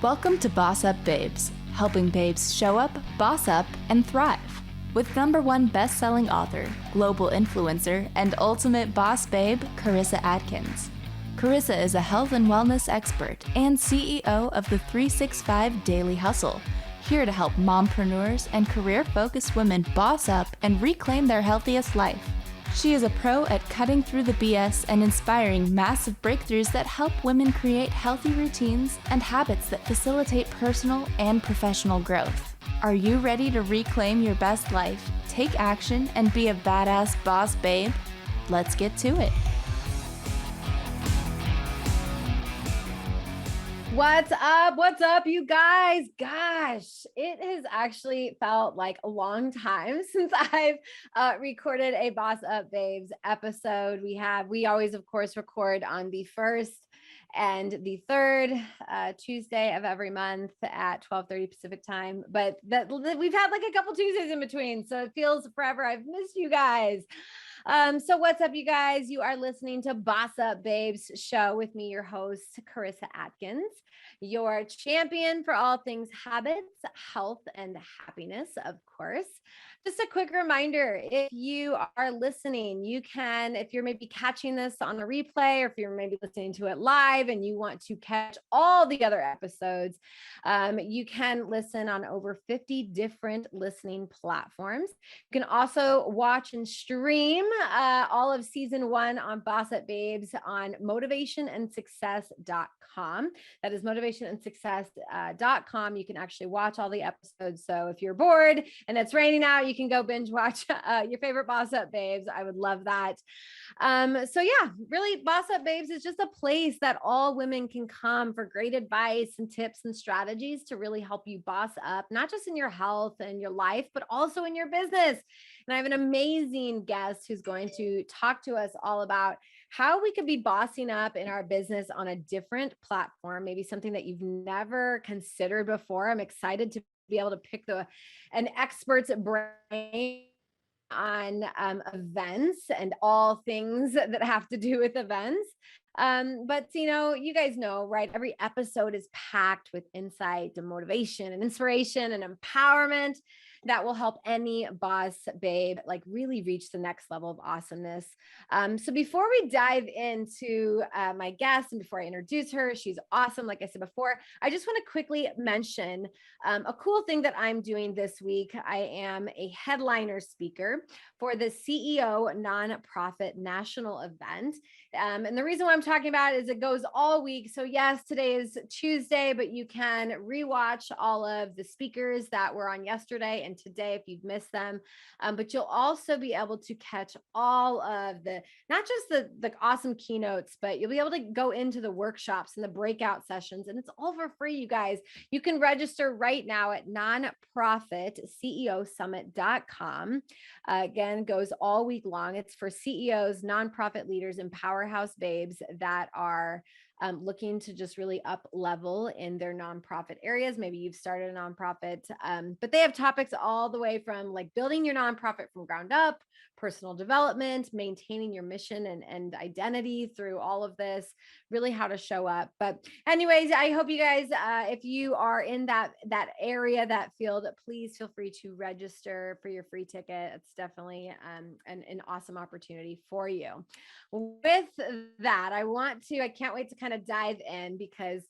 Welcome to BossUp Babes, helping babes show up, boss up, and thrive. With #1 best-selling author, global influencer, and ultimate boss babe, Carissa Atkins. Carissa is a health and wellness expert and CEO of the 365 Daily Hustle, here to help mompreneurs and career-focused women boss up and reclaim their healthiest life. She is a pro at cutting through the BS and inspiring massive breakthroughs that help women create healthy routines and habits that facilitate personal and professional growth. Are you ready to reclaim your best life, take action, and be a badass boss babe? Let's get to it. What's up? What's up, you guys? Gosh, it has actually felt like a long time since I've recorded a BossUp Babes episode. We always, of course, record on the first and the third Tuesday of every month at 12:30 Pacific time. But we've had like a couple Tuesdays in between, so it feels forever. I've missed you guys. So what's up, you guys? You are listening to BossUp Babes Show with me, your host, Carissa Atkins, your champion for all things habits, health, and happiness, of course. Just a quick reminder, if you are listening, you can, if you're maybe catching this on a replay, or if you're maybe listening to it live and you want to catch all the other episodes, you can listen on over 50 different listening platforms. You can also watch and stream all of season 1 on BossUp Babes on motivationandsuccess.com. That is motivationandsuccess.com. You can actually watch all the episodes. So if you're bored and it's raining out, you can go binge watch your favorite BossUp Babes. I would love that. So yeah, really, BossUp Babes is just a place that all women can come for great advice and tips and strategies to really help you boss up, not just in your health and your life, but also in your business. And I have an amazing guest who's going to talk to us all about how we could be bossing up in our business on a different platform, maybe something that you've never considered before. I'm excited to be able to pick an expert's brain on events and all things that have to do with events. But you guys know, right? Every episode is packed with insight and motivation and inspiration and empowerment that will help any boss babe like really reach the next level of awesomeness. So before we dive into my guest and before I introduce her, she's awesome. Like I said before, I just want to quickly mention a cool thing that I'm doing this week. I am a headliner speaker for the CEO Nonprofit National Event. And the reason why I'm talking about it is it goes all week. So yes, today is Tuesday, but you can rewatch all of the speakers that were on yesterday and today if you've missed them. But you'll also be able to catch all of not just the awesome keynotes, but you'll be able to go into the workshops and the breakout sessions, and it's all for free, you guys. You can register right now at nonprofitceosummit.com. Again, goes all week long. It's for CEOs, nonprofit leaders, and powerhouse babes that are looking to just really up level in their nonprofit areas. Maybe you've started a nonprofit, but they have topics all the way from like building your nonprofit from ground up, personal development, maintaining your mission and identity through all of this, really how to show up. But anyways, I hope you guys, if you are in that area, that field, please feel free to register for your free ticket. It's definitely an awesome opportunity for you. With that, I can't wait to kind of dive in because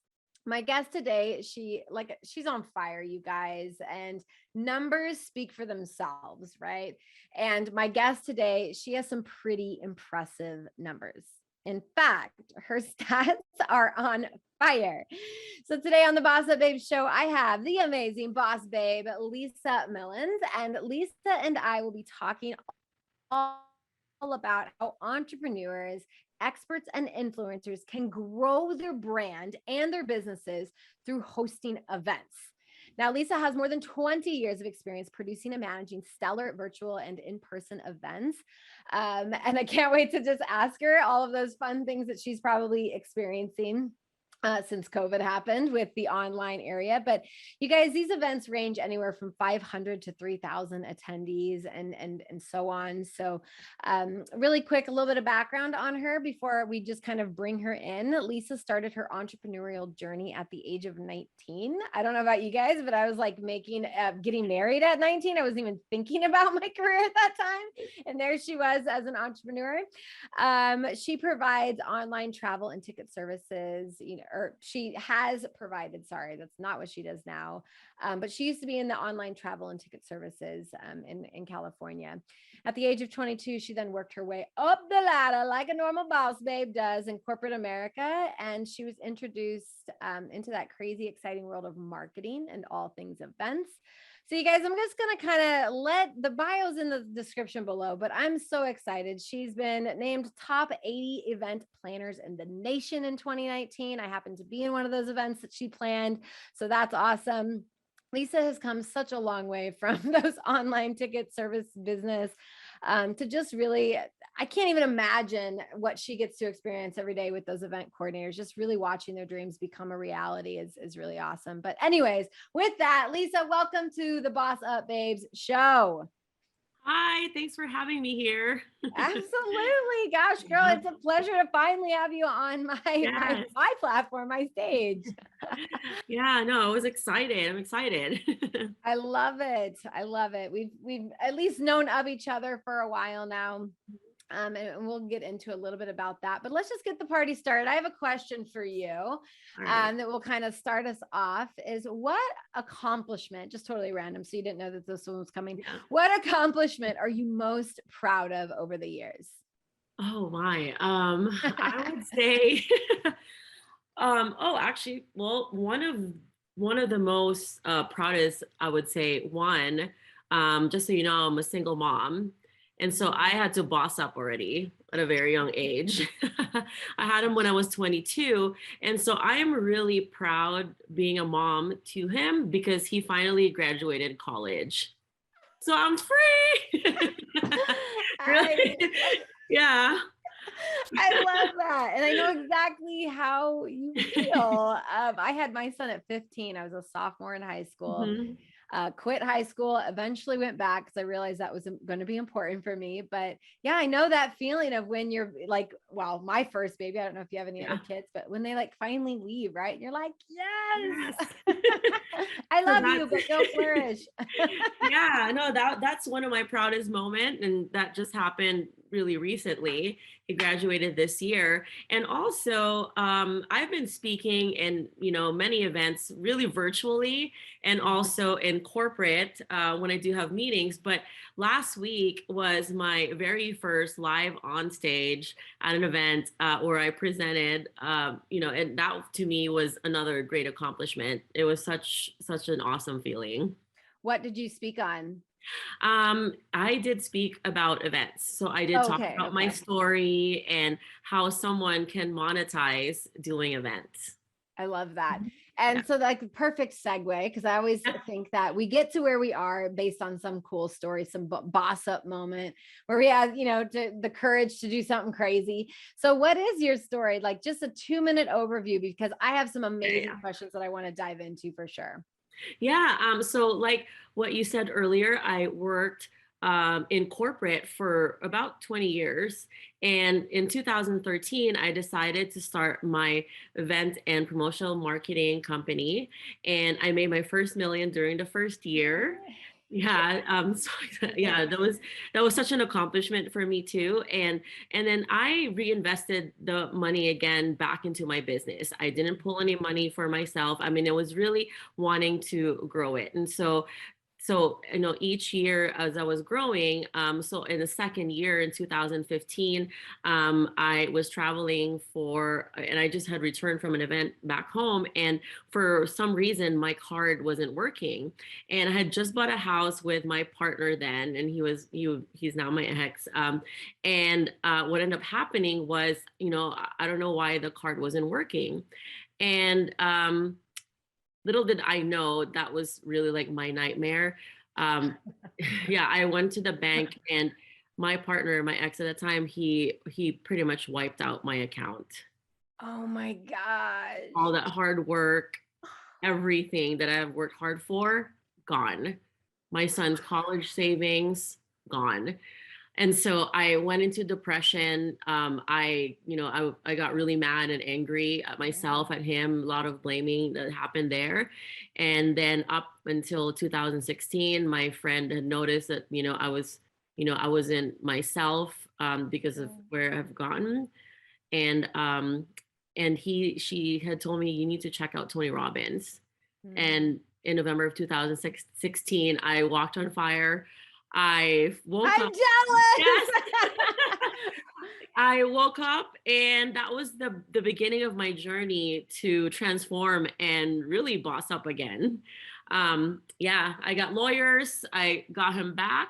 my guest today, she's on fire, you guys, and numbers speak for themselves, right? And my guest today, she has some pretty impressive numbers. In fact, her stats are on fire. So today on the BossUp Babes Show, I have the amazing boss babe, Liza Millan, and Lisa and I will be talking all about how entrepreneurs, experts, and influencers can grow their brand and their businesses through hosting events. Now, Lisa has more than 20 years of experience producing and managing stellar virtual and in-person events. And I can't wait to just ask her all of those fun things that she's probably experiencing since COVID happened with the online area. But you guys, these events range anywhere from 500 to 3,000 attendees and so on. So really quick, a little bit of background on her before we just kind of bring her in. Lisa started her entrepreneurial journey at the age of 19. I don't know about you guys, but I was like getting married at 19. I wasn't even thinking about my career at that time. And there she was as an entrepreneur. She provides online travel and ticket services, or she has provided, sorry, that's not what she does now. But she used to be in the online travel and ticket services in California. At the age of 22, she then worked her way up the ladder like a normal boss babe does in corporate America. And she was introduced into that crazy, exciting world of marketing and all things events. So you guys, I'm just going to kind of let the bios in the description below, but I'm so excited. She's been named top 80 event planners in the nation in 2019. I happened to be in one of those events that she planned. So that's awesome. Lisa has come such a long way from those online ticket service business to just really, I can't even imagine what she gets to experience every day with those event coordinators. Just really watching their dreams become a reality is really awesome. But anyways, with that, Lisa, welcome to the BossUp Babes Show. Hi, thanks for having me here. Absolutely. Gosh, girl, it's a pleasure to finally have you on my platform, my stage. Yeah, no, I was excited. I'm excited. I love it. I love it. We've at least known of each other for a while now. And we'll get into a little bit about that, but let's just get the party started. I have a question for you that will kind of start us off is what accomplishment, just totally random, so you didn't know that this one was coming. Yeah. What accomplishment are you most proud of over the years? Oh my, I would say, actually, well, one of the most proudest, I would say just so you know, I'm a single mom. And so I had to boss up already at a very young age. I had him when I was 22. And so I am really proud being a mom to him because he finally graduated college. So I'm free. Really? Yeah. I love that. And I know exactly how you feel. I had my son at 15. I was a sophomore in high school. Mm-hmm. Quit high school, eventually went back because I realized that was going to be important for me. But yeah, I know that feeling of when you're like, well, my first baby, I don't know if you have any other kids, but when they like finally leave, right? And you're like, yes. I love you, but go flourish. Yeah, no, that's one of my proudest moments. And that just happened really recently. He graduated this year. And also I've been speaking in, many events really virtually and also in corporate when I do have meetings. But last week was my very first live on stage at an event where I presented, and that to me was another great accomplishment. It was such an awesome feeling. What did you speak on? I did speak about events. So I did talk about my story and how someone can monetize doing events. I love that. And so like the perfect segue, because I always think that we get to where we are based on some cool story, some boss up moment where we have, the courage to do something crazy. So what is your story? Like just a 2-minute overview, because I have some amazing questions that I want to dive into for sure. Yeah. So like what you said earlier, I worked in corporate for about 20 years. And in 2013, I decided to start my event and promotional marketing company. And I made my first million during the first year. Yeah. That was such an accomplishment for me too. And then I reinvested the money again back into my business. I didn't pull any money for myself. I mean, I was really wanting to grow it. And so each year as I was growing, so in the second year in 2015, I was traveling and I just had returned from an event back home. And for some reason, my card wasn't working. And I had just bought a house with my partner then, and he's now my ex. And what ended up happening was, I don't know why the card wasn't working. And little did I know that was really like my nightmare. I went to the bank and my partner, my ex at the time, he pretty much wiped out my account. Oh my gosh. All that hard work, everything that I've worked hard for, gone. My son's college savings, gone. And so I went into depression. I got really mad and angry at myself, at him, a lot of blaming that happened there. And then up until 2016, my friend had noticed that, I wasn't myself because of where I've gotten. And she had told me, you need to check out Tony Robbins. And in November of 2016, I walked on fire. I woke I'm up. jealous. Yes. I woke up, and that was the beginning of my journey to transform and really boss up again. I got lawyers. I got him back.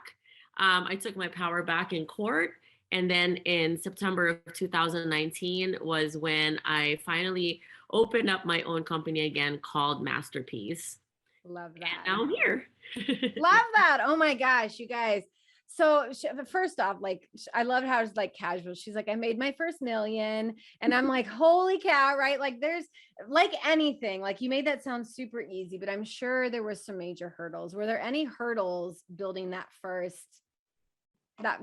I took my power back in court. And then in September of 2019 was when I finally opened up my own company again called Masterpiece. Love that. And now I'm here. Love that. Oh my gosh, you guys. So first off, like, I love how it's like casual. She's like, I made my first million. And I'm like, holy cow, right? Like there's like anything, like you made that sound super easy, but I'm sure there was some major hurdles. Were there any hurdles building that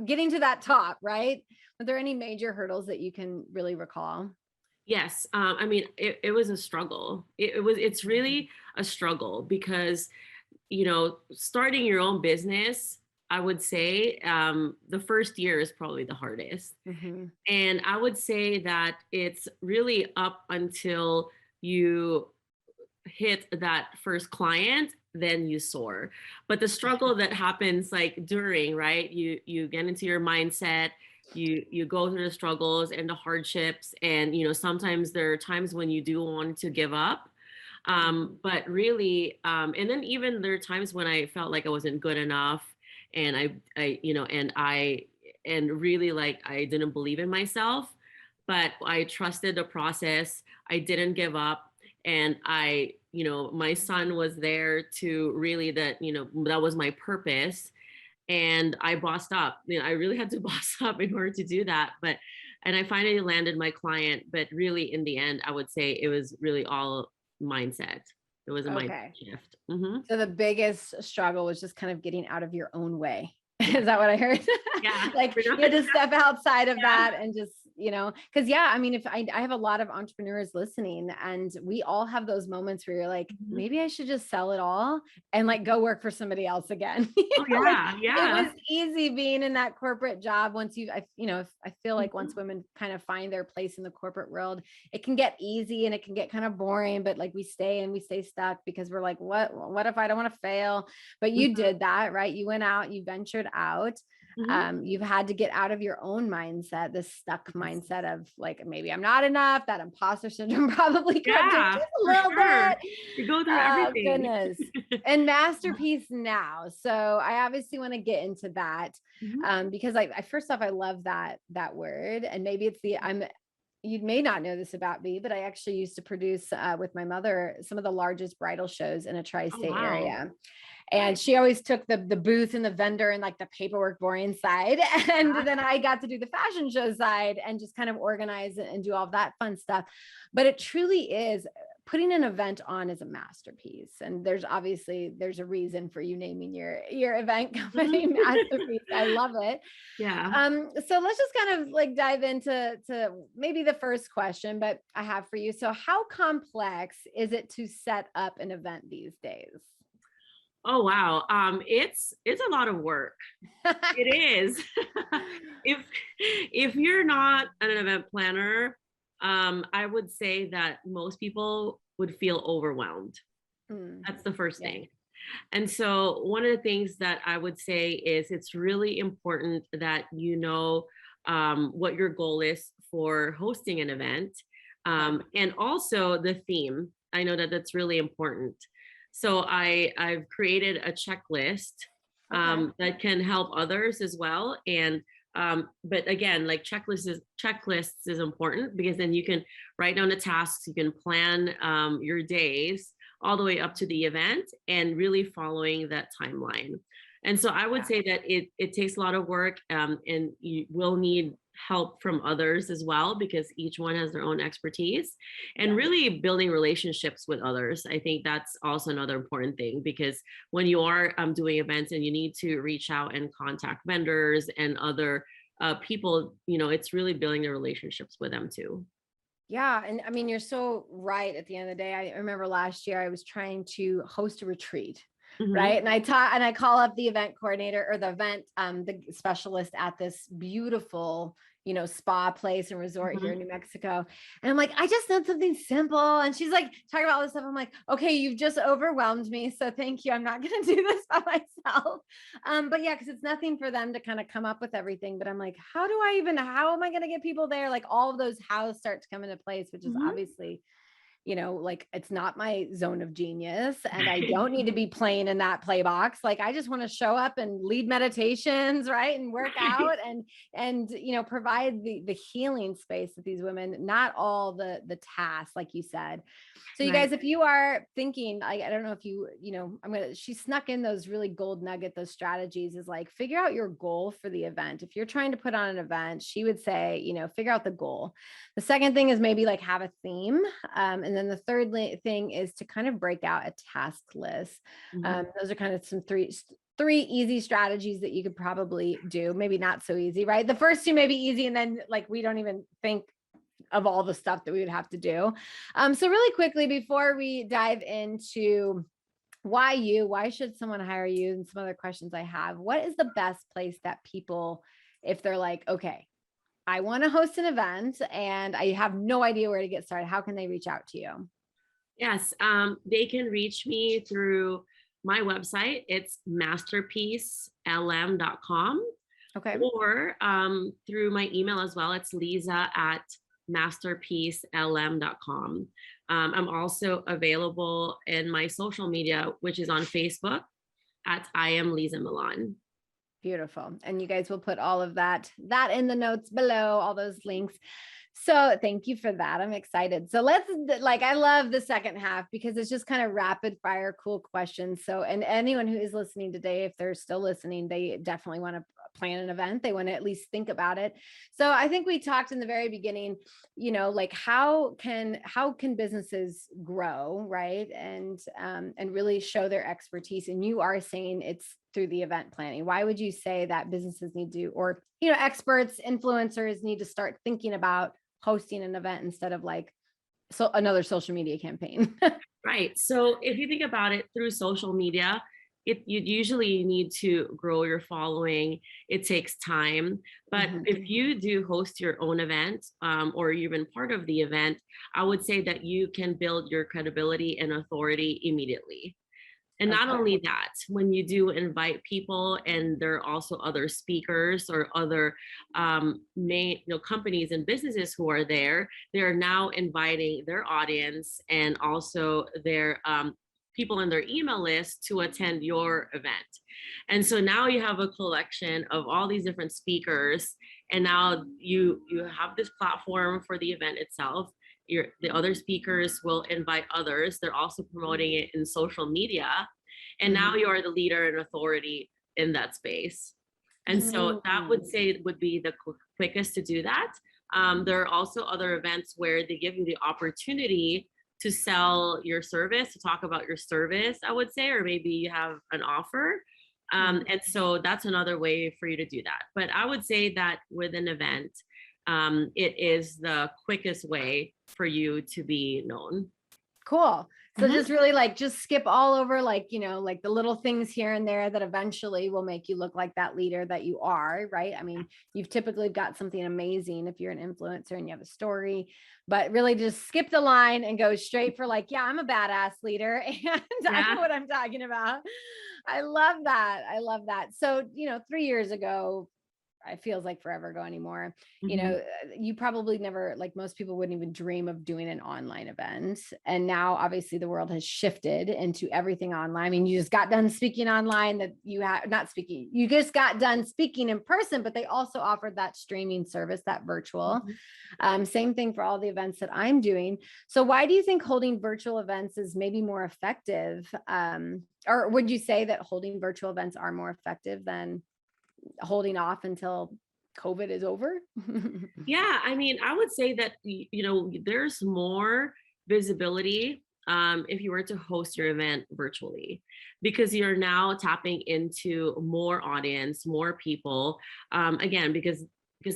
getting to that top, right? Were there any major hurdles that you can really recall? Yes. It was a struggle. It's really a struggle because, starting your own business, I would say the first year is probably the hardest. And I would say that it's really up until you hit that first client, then you soar. But the struggle that happens like during, right? You get into your mindset, you go through the struggles and the hardships, and sometimes there are times when you do want to give up. But really, and then even there are times when I felt like I wasn't good enough, and and really like I didn't believe in myself, but I trusted the process. I didn't give up. And my son was there to really that was my purpose. And I bossed up. I really had to boss up in order to do that. And I finally landed my client. But really, in the end, I would say it was really all mindset. It was a mindset shift. So the biggest struggle was just kind of getting out of your own way. Is that what I heard? Yeah. Like you had to step outside of that and just, because if I have a lot of entrepreneurs listening, and we all have those moments where you're like, maybe I should just sell it all and like go work for somebody else again. Oh, yeah. It was easy being in that corporate job. Once I feel like once women kind of find their place in the corporate world, it can get easy and it can get kind of boring, but like we stay stuck because we're like, what if I don't want to fail? But you did that, right? You went out, you ventured out. You've had to get out of your own mindset, this stuck mindset of like, maybe I'm not enough. That imposter syndrome probably crept in just a little bit. You go through everything. Goodness. And Masterpiece now. So I obviously want to get into that because I first off, I love that word. And maybe it's you may not know this about me, but I actually used to produce with my mother some of the largest bridal shows in a tri-state area. And she always took the booth and the vendor and like the paperwork boring side. And then I got to do the fashion show side and just kind of organize it and do all that fun stuff. But it truly is, putting an event on is a masterpiece. And there's a reason for you naming your event company Masterpiece. I love it. Yeah. So let's just kind of like dive into maybe the first question, but I have for you. So how complex is it to set up an event these days? Oh, wow. It's a lot of work. It is. If you're not an event planner, I would say that most people would feel overwhelmed. That's the first thing. And so one of the things that I would say is it's really important that what your goal is for hosting an event, and also the theme. I know that that's really important. So I've created a checklist that can help others as well. And but again, like checklists is important because then you can write down the tasks, you can plan your days all the way up to the event and really following that timeline. And so I would say that it takes a lot of work, and you will need help from others as well, because each one has their own expertise, and really building relationships with others. I think that's also another important thing, because when you are doing events and you need to reach out and contact vendors and other people, it's really building the relationships with them too. Yeah. And I mean, you're so right. At the end of the day, I remember last year I was trying to host a retreat. Mhm. Right. And I call up the event coordinator or the specialist at this beautiful, spa place and resort here in New Mexico. And I'm like, I just need something simple. And she's like, talking about all this stuff. I'm like, okay, you've just overwhelmed me. So thank you. I'm not going to do this by myself. But yeah, cause it's nothing for them to kind of come up with everything. But I'm like, how am I going to get people there? Like all of those hows start to come into place, which is obviously, like it's not my zone of genius and I don't need to be playing in that play box. Like I just want to show up and lead meditations, right? And work out and provide the healing space that these women, not all the tasks, like you said. So you guys, if you are thinking, I don't know if she snuck in those really gold nugget, those strategies is like, figure out your goal for the event. If you're trying to put on an event, she would say, figure out the goal. The second thing is maybe like have a theme. And then the third thing is to kind of break out a task list. Those are kind of some three easy strategies that you could probably do. Maybe not so easy, right? The first two may be easy. And then like, we don't even think of all the stuff that we would have to do. So really quickly, before we dive into why should someone hire you and some other questions I have, what is the best place that people, if they're like, okay, I want to host an event and I have no idea where to get started, how can they reach out to you? Yes, they can reach me through my website. It's masterpieceLM.com. Okay. Or through my email as well. It's lisa@masterpieceLM.com. I'm also available in my social media, which is on Facebook at I am Liza Millan. Beautiful. And you guys will put all of that in the notes below, all those links. So thank you for that. I'm excited. So I love the second half because it's just kind of rapid fire, cool questions. So, and anyone who is listening today, if they're still listening, they definitely want to plan an event. They want to at least think about it. So I think we talked in the very beginning, like how can businesses grow, right? And really show their expertise. And you are saying it's through the event planning. Why would you say that businesses need to, or, experts, influencers need to start thinking about hosting an event instead of another social media campaign? Right. So if you think about it through social media, you usually need to grow your following. It takes time. But if you do host your own event or you've been part of the event, I would say that you can build your credibility and authority immediately. And not only that, when you do invite people and there are also other speakers or other main companies and businesses who are there, they are now inviting their audience and also their people in their email list to attend your event. And so now you have a collection of all these different speakers, and now you have this platform for the event itself. The other speakers will invite others. They're also promoting it in social media. And now you are the leader and authority in that space. And so that would be the quickest to do that. There are also other events where they give you the opportunity to sell your service, to talk about your service, I would say, or maybe you have an offer. And so that's another way for you to do that. But I would say that with an event, it is the quickest way for you to be known. Cool. So just really just skip all over, the little things here and there that eventually will make you look like that leader that you are, right? I mean, you've typically got something amazing if you're an influencer and you have a story, but really just skip the line and go straight for I'm a badass leader and I know what I'm talking about. I love that. I love that. So, 3 years ago, it feels like forever ago anymore. You probably never, most people wouldn't even dream of doing an online event. And now obviously the world has shifted into everything online. I mean, you just got done speaking online you just got done speaking in person, but they also offered that streaming service, that virtual, same thing for all the events that I'm doing. So why do you think holding virtual events is maybe more effective? Or would you say that holding virtual events are more effective than holding off until COVID is over? Yeah, I mean, I would say that, there's more visibility if you were to host your event virtually, because you're now tapping into more audience, more people. Again, because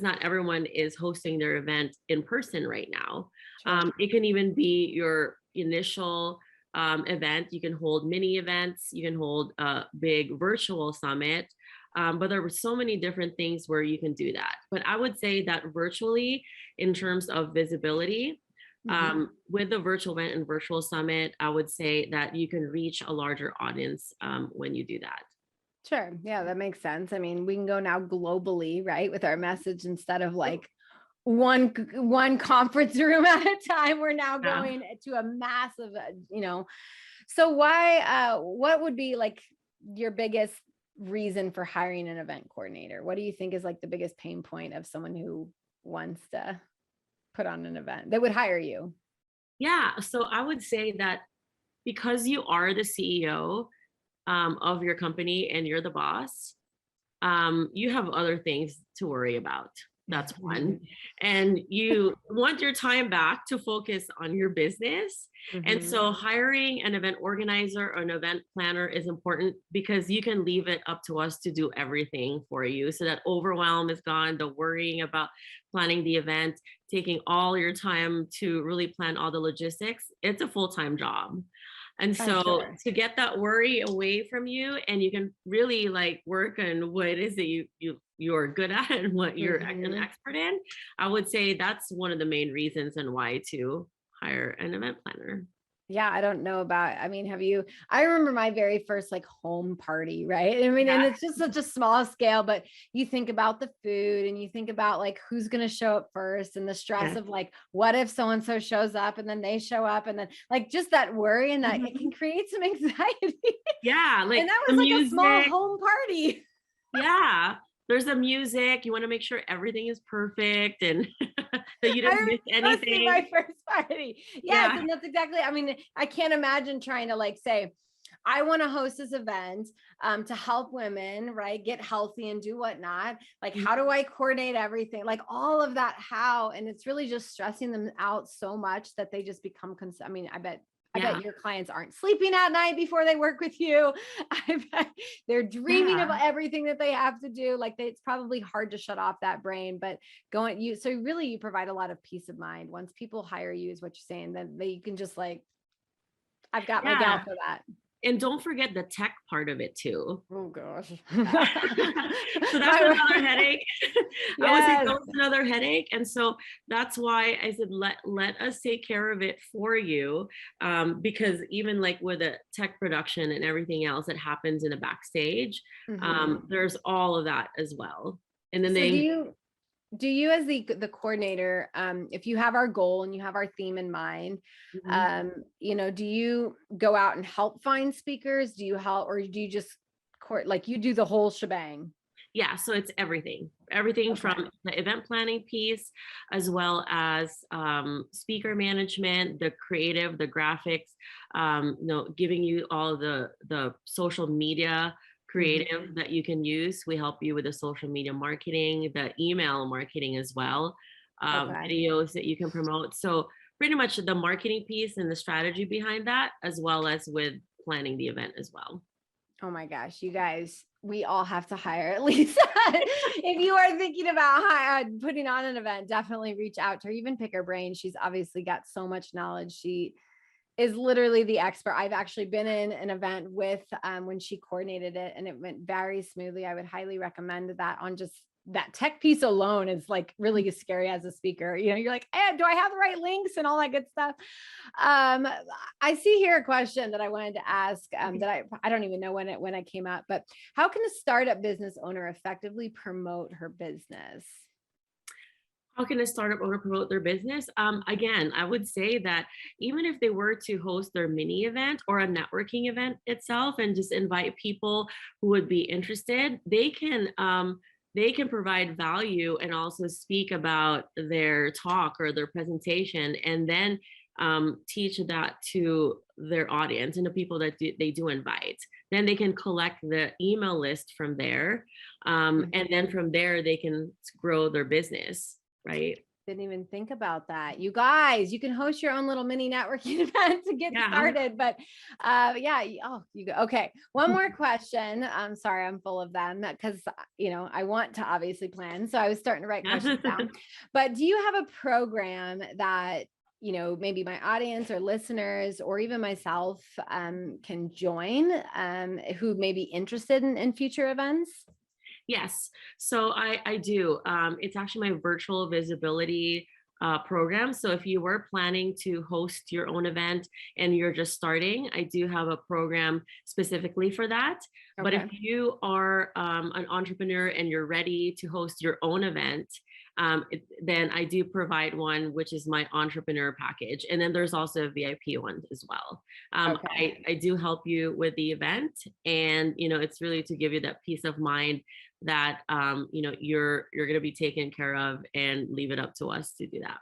not everyone is hosting their event in person right now. Sure. It can even be your initial event. You can hold mini events, you can hold a big virtual summit. But there were so many different things where you can do that. But I would say that virtually, in terms of visibility, with the virtual event and virtual summit, I would say that you can reach a larger audience when you do that. Sure. Yeah, that makes sense. I mean, we can go now globally, right, with our message instead of like one conference room at a time. We're now going to a massive, So why, what would be like your biggest reason for hiring an event coordinator? What do you think is like the biggest pain point of someone who wants to put on an event that would hire you? Yeah. So I would say that because you are the CEO of your company and you're the boss, you have other things to worry about. That's one. And you want your time back to focus on your business. And so hiring an event organizer or an event planner is important because you can leave it up to us to do everything for you. So that overwhelm is gone, the worrying about planning the event, taking all your time to really plan all the logistics. It's a full-time job. And so to get that worry away from you, and you can really like work on what it is that you're good at and what you're an expert in, I would say that's one of the main reasons and why to hire an event planner. Yeah, I don't know about, I mean, I remember my very first like home party, right? I mean, and it's just such a small scale, but you think about the food and you think about like who's going to show up first and the stress of like, what if so-and-so shows up and then they show up and then like just that worry and that it can create some anxiety. Yeah. Like, and that was like a small home party. Yeah. There's the music. You want to make sure everything is perfect and that you didn't miss anything. My first party. Yes, and that's exactly. I mean, I can't imagine trying to like say, I want to host this event to help women, right, get healthy and do whatnot. Like, how do I coordinate everything? Like all of that, how? And it's really just stressing them out so much that they just become. I mean, I bet your clients aren't sleeping at night before they work with you. I bet they're dreaming of everything that they have to do. Like it's probably hard to shut off that brain, but so really you provide a lot of peace of mind. Once people hire you is what you're saying, then you can just like, I've got my gal for that. And don't forget the tech part of it too. Oh gosh. So that's another headache. I would say that was another headache. And so that's why I said, let us take care of it for you. Because even like with the tech production and everything else that happens in the backstage, there's all of that as well. And then do you as the coordinator, if you have our goal and you have our theme in mind, do you go out and help find speakers? Do you help, or do you just like you do the whole shebang? Yeah, so it's everything from the event planning piece, as well as speaker management, the creative, the graphics, giving you all the social media creative that you can use. We help you with the social media marketing, the email marketing as well, videos that you can promote. So pretty much the marketing piece and the strategy behind that, as well as with planning the event as well. Oh my gosh, you guys, we all have to hire Lisa. If you are thinking about putting on an event, definitely reach out to her, even pick her brain. She's obviously got so much knowledge. She is literally the expert. I've actually been in an event with when she coordinated it and it went very smoothly. I would highly recommend that. On just that tech piece alone is like really scary as a speaker. You're like, do I have the right links and all that good stuff? I see here a question that I wanted to ask that I don't even know when it came up, but how can a startup business owner effectively promote her business? How can a startup owner promote their business? Again, I would say that even if they were to host their mini event or a networking event itself and just invite people who would be interested, they can provide value and also speak about their talk or their presentation, and then teach that to their audience and the people that they do invite. then they can collect the email list from there. And then from there, they can grow their business, right? Didn't even think about that. You guys, you can host your own little mini networking event to get started. But you go. Okay. One more question. I'm sorry, I'm full of them because, I want to obviously plan. So I was starting to write questions down. But do you have a program that, maybe my audience or listeners or even myself can join who may be interested in future events? Yes. So I do. It's actually my virtual visibility program. So if you were planning to host your own event and you're just starting, I do have a program specifically for that. Okay. But if you are an entrepreneur and you're ready to host your own event, then I do provide one, which is my entrepreneur package. And then there's also a VIP one as well. I do help you with the event, and, it's really to give you that peace of mind that, you're going to be taken care of, and leave it up to us to do that.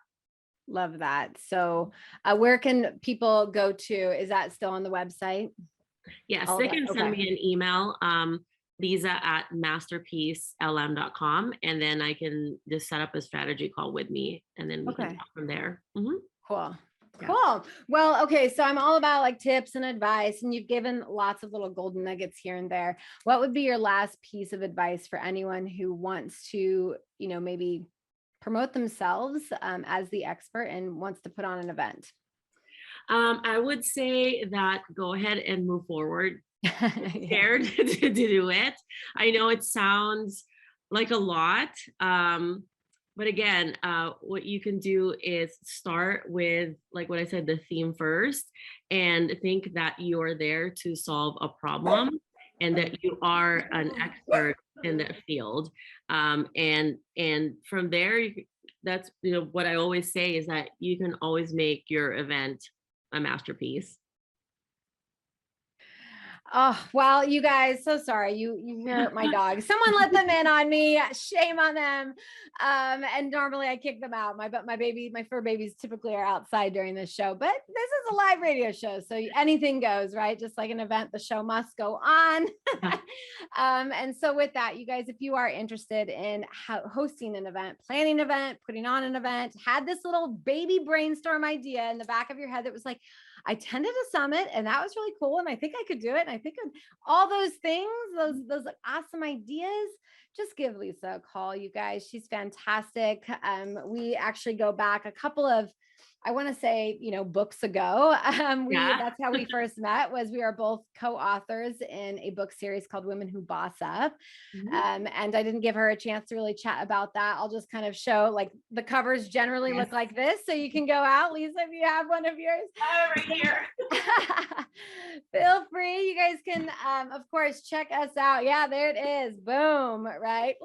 Love that. So where can people go to? Is that still on the website? Yes, they can send me an email, Liza@masterpieceLM.com, and then I can just set up a strategy call with me, and then we can talk from there. Mm-hmm. Cool. Yeah. Cool. Well, okay. So I'm all about like tips and advice, and you've given lots of little golden nuggets here and there. What would be your last piece of advice for anyone who wants to, maybe promote themselves as the expert and wants to put on an event? I would say that go ahead and move forward. Scared to do it. I know it sounds like a lot. But again, what you can do is start with, like what I said, the theme first, and think that you are there to solve a problem and that you are an expert in that field. And from there, that's, what I always say is that you can always make your event a masterpiece. Oh, well, you guys, so sorry. You hear my dog. Someone let them in on me. Shame on them. And normally I kick them out. My fur babies typically are outside during this show, but this is a live radio show. So anything goes, right? Just like an event, the show must go on. And so with that, you guys, if you are interested in hosting an event, planning an event, putting on an event, had this little baby brainstorm idea in the back of your head that was like, I attended a summit and that was really cool, and I think I could do it. And I think all those things, those awesome ideas, just give Lisa a call, you guys. She's fantastic. We actually go back a couple of, I want to say, books ago. That's how we first met. Was we are both co-authors in a book series called Women Who Boss Up. Mm-hmm. And I didn't give her a chance to really chat about that. I'll just kind of show, like, the covers generally look like this. So you can go out, Lisa, if you have one of yours. Right here. Feel free. You guys can, of course, check us out. Yeah, there it is. Boom. Right.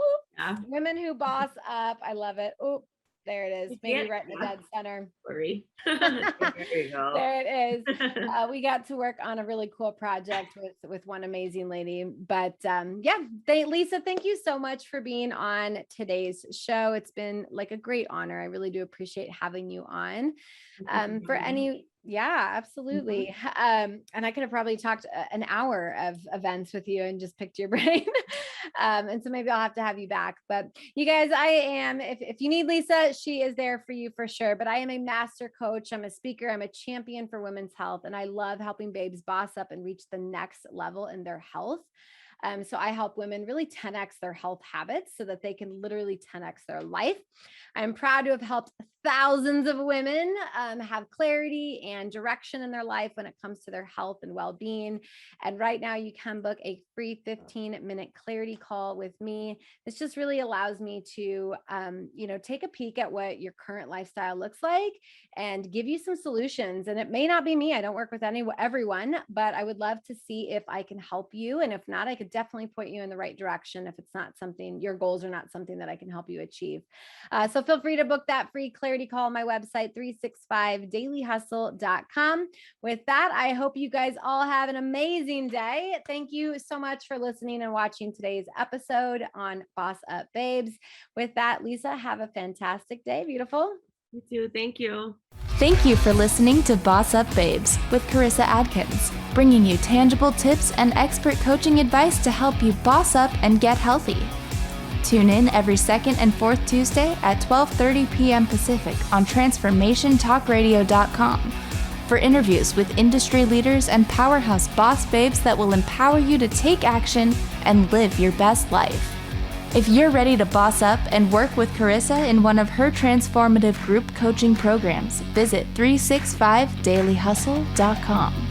Women Who Boss Up. I love it. Oop. There it is. Maybe right in the dead center. Sorry. There you go. There it is. We got to work on a really cool project with one amazing lady. But Lisa, thank you so much for being on today's show. It's been like a great honor. I really do appreciate having you on. Yeah, absolutely. Mm-hmm. And I could have probably talked an hour of events with you and just picked your brain. And so maybe I'll have to have you back. But you guys, if you need Lisa, she is there for you for sure. But I am a master coach. I'm a speaker. I'm a champion for women's health. And I love helping babes boss up and reach the next level in their health. So I help women really 10x their health habits so that they can literally 10x their life. I'm proud to have helped thousands of women have clarity and direction in their life when it comes to their health and well-being. And right now you can book a free 15-minute clarity call with me. This just really allows me to, take a peek at what your current lifestyle looks like and give you some solutions. And it may not be me. I don't work with everyone, but I would love to see if I can help you. And if not, I could definitely point you in the right direction if it's not something, your goals are not something that I can help you achieve. So feel free to book that free clarity call on my website, 365dailyhustle.com. With that, I hope you guys all have an amazing day. Thank you so much for listening and watching today's episode on Boss Up Babes. With that, Lisa, have a fantastic day. Beautiful. You too. Thank you. Thank you for listening to Boss Up Babes with Carissa Adkins, bringing you tangible tips and expert coaching advice to help you boss up and get healthy. Tune in every second and fourth Tuesday at 12:30 p.m. Pacific on transformationtalkradio.com for interviews with industry leaders and powerhouse boss babes that will empower you to take action and live your best life. If you're ready to boss up and work with Carissa in one of her transformative group coaching programs, visit 365dailyhustle.com.